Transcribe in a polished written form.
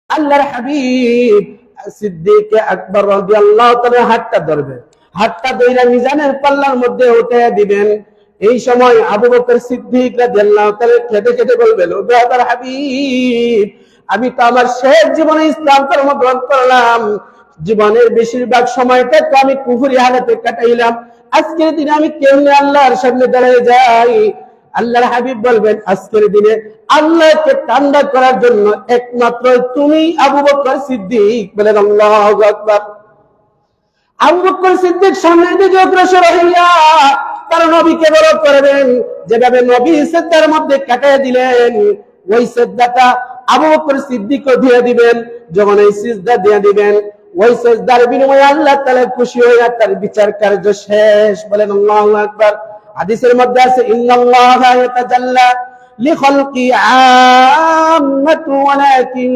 আল্লাহর হাবিব সিদ্দিক আকবর রাদিয়াল্লাহু তাআলা হাতটা ধরবে, হাতটা ধরে মিজানের পাল্লার মধ্যে উঠিয়ে দিবেন। এই সময় আবু বকর সিদ্দিক রাদিয়াল্লাহু তাআলা কেঁদে কেঁদে বলবেন, ও আল্লাহর হাবিব, আমি তো আমার শেষ জীবনে ইসলাম ধর্ম গ্রহণ করলাম, জীবনের বেশিরভাগ সময়টা তো আমি কুফরি হালাতে কাটাইলাম, আজকের দিনে আমি কেমনে আল্লাহর সামনে দাঁড়িয়ে যাই? আল্লাহর হাবিব বলবেন, আজকের দিনে আল্লাহকে ঠান্ডা করার জন্য একমাত্র তুমি আবু বকর সিদ্দিক। বলেন আল্লাহু আকবার। আবু বকর সিদ্দিক সামনের দিকে অগ্রসর হইয়া তার নবীকে বড় করবেন। যেভাবে নবী সিজদার মধ্যে কাটিয়ে দিলেন, ওই সিজদাটা আবু বকর সিদ্দিকও দিয়ে দিবেন। যখন এই সিজদা দিয়ে দিবেন, ওই সিজদার বিনিময়ে আল্লাহ তাআলা খুশি হইয়া তার বিচার কার্য শেষ। বলেন আল্লাহু আকবার। হাদিসের মধ্যে আছে, ইন্নাল্লাহা ইয়াতাজাল্লা লিখালকি আম্মাতু ওয়ালাকিন